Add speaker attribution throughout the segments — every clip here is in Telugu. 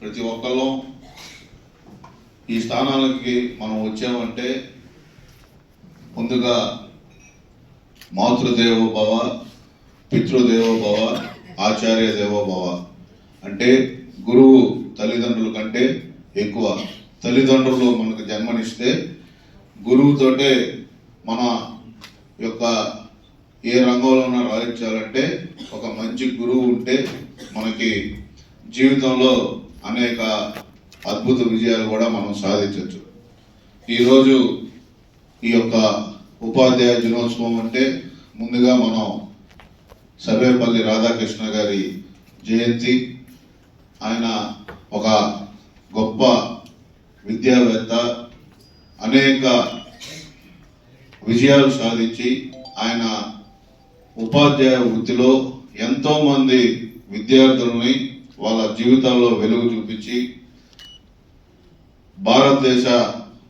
Speaker 1: ప్రతి ఒక్కళ్ళం ఈ స్థానాలకి మనం వచ్చామంటే ముందుగా మాతృదేవో భవ, పితృదేవో భవ, ఆచార్య దేవో భవ అంటే గురువు తల్లిదండ్రుల కంటే ఎక్కువ. తల్లిదండ్రులు మనకు జన్మనిస్తే గురువుతోటే మన యొక్క ఏ రంగంలోనూ రాణించాలంటే ఒక మంచి గురువు ఉంటే మనకి జీవితంలో అనేక అద్భుత విజయాలు కూడా మనం సాధించవచ్చు. ఈరోజు ఈ యొక్క ఉపాధ్యాయ దినోత్సవం అంటే ముందుగా మనం సర్వేపల్లి రాధాకృష్ణ గారి జయంతి. ఆయన ఒక గొప్ప విద్యావేత్త, అనేక విజయాలు సాధించి ఆయన ఉపాధ్యాయ వృత్తిలో ఎంతోమంది విద్యార్థులని వాళ్ళ జీవితాల్లో వెలుగు చూపించి భారతదేశ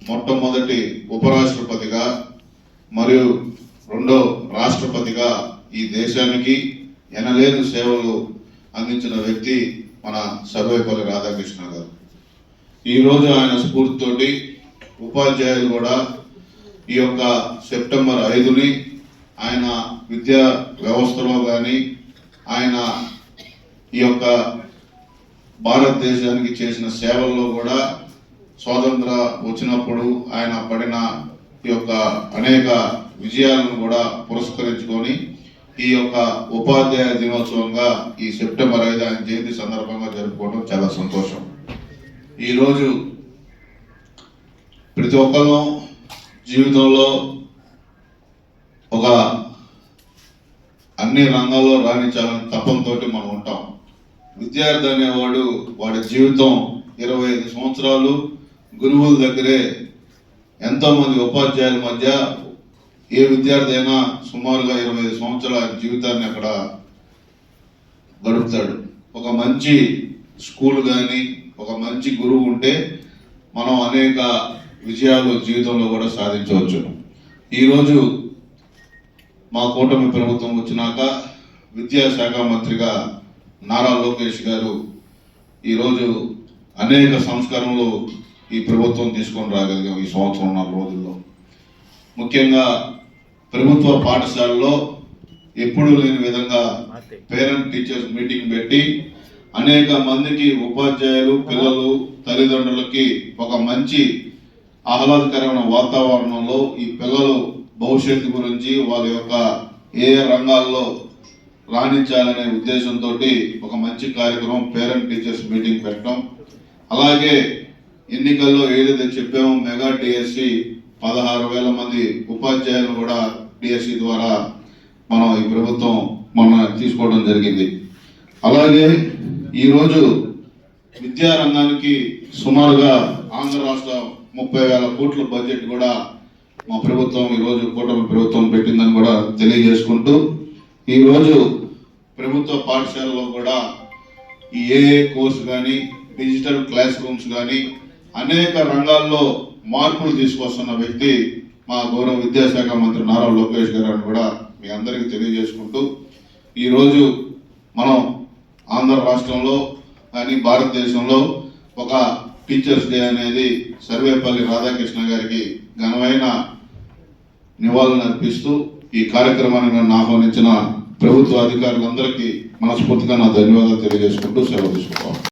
Speaker 1: మొట్టమొదటి ఉపరాష్ట్రపతిగా మరియు రెండో రాష్ట్రపతిగా ఈ దేశానికి ఎనలేని సేవలు అందించిన వ్యక్తి మన సర్వేపల్లి రాధాకృష్ణ గారు. ఈరోజు ఆయన స్ఫూర్తితోటి ఉపాధ్యాయులు కూడా ఈ యొక్క సెప్టెంబర్ 5ని ఆయన విద్యా వ్యవస్థలో కానీ ఆయన ఈ యొక్క భారతదేశానికి చేసిన సేవల్లో కూడా స్వాతంత్ర వచ్చినప్పుడు ఆయన పడిన ఈ యొక్క అనేక విజయాలను కూడా పురస్కరించుకొని ఈ యొక్క ఉపాధ్యాయ దినోత్సవంగా ఈ సెప్టెంబర్ 5 ఆయన జయంతి సందర్భంగా జరుపుకోవడం చాలా సంతోషం. ఈరోజు ప్రతి ఒక్కరు జీవితంలో ఒక అన్ని రంగాల్లో రాణించాలని తపంతో మనం ఉంటాం. విద్యార్థి అనేవాడు వాడి జీవితం 25 సంవత్సరాలు గురువుల దగ్గరే, ఎంతోమంది ఉపాధ్యాయుల మధ్య ఏ విద్యార్థి అయినా సుమారుగా 25 సంవత్సరాల జీవితాన్ని అక్కడ గడుపుతాడు. ఒక మంచి స్కూల్ కానీ ఒక మంచి గురువు ఉంటే మనం అనేక విజయాలు జీవితంలో కూడా సాధించవచ్చు. ఈరోజు మా కూటమి ప్రభుత్వం వచ్చినాక విద్యాశాఖ మంత్రిగా నారా లోకేష్ గారు ఈరోజు అనేక సంస్కరణలు ఈ ప్రభుత్వం తీసుకొని రాగలిగాం ఈ సంవత్సరం 4 రోజుల్లో. ముఖ్యంగా ప్రభుత్వ పాఠశాలలో ఎప్పుడూ లేని విధంగా పేరెంట్ టీచర్స్ మీటింగ్ పెట్టి అనేక మందికి ఉపాధ్యాయులు, పిల్లలు, తల్లిదండ్రులకి ఒక మంచి ఆహ్లాదకరమైన వాతావరణంలో ఈ పిల్లలు భవిష్యత్తు గురించి వాళ్ళ యొక్క ఏ రంగాల్లో రాణించాలనే ఉద్దేశంతో ఒక మంచి కార్యక్రమం పేరెంట్ టీచర్స్ మీటింగ్ పెట్టడం. అలాగే ఎన్నికల్లో ఏదైతే చెప్పామో మెగా డిఎస్సి 16,000 మంది ఉపాధ్యాయులు కూడా డిఎస్సి ద్వారా మనం ఈ ప్రభుత్వం తీసుకోవడం జరిగింది. అలాగే ఈరోజు విద్యారంగానికి సుమారుగా ఆంధ్ర రాష్ట్రం 30,000 కోట్ల బడ్జెట్ కూడా మా ప్రభుత్వం ఈరోజు కూటమి ప్రభుత్వం పెట్టిందని కూడా తెలియజేసుకుంటూ, ఈరోజు ప్రభుత్వ పాఠశాలలో కూడా ఈ ఏఏ కోర్సు కానీ డిజిటల్ క్లాస్ రూమ్స్ కానీ అనేక రంగాల్లో మార్పులు తీసుకొస్తున్న వ్యక్తి మా గౌరవ విద్యాశాఖ మంత్రి నారా లోకేష్ గారు అని కూడా మీ అందరికీ తెలియజేసుకుంటూ, ఈరోజు మనం ఆంధ్ర రాష్ట్రంలో కానీ భారతదేశంలో ఒక టీచర్స్ డే అనేది సర్వేపల్లి రాధాకృష్ణ గారికి ఘనమైన నివాళులు అర్పిస్తూ ఈ కార్యక్రమాన్ని నన్ను ఆహ్వానించిన ప్రభుత్వ అధికారులందరికీ మనస్ఫూర్తిగా నా ధన్యవాదాలు తెలియజేసుకుంటూ సెలవు తీసుకుంటాం.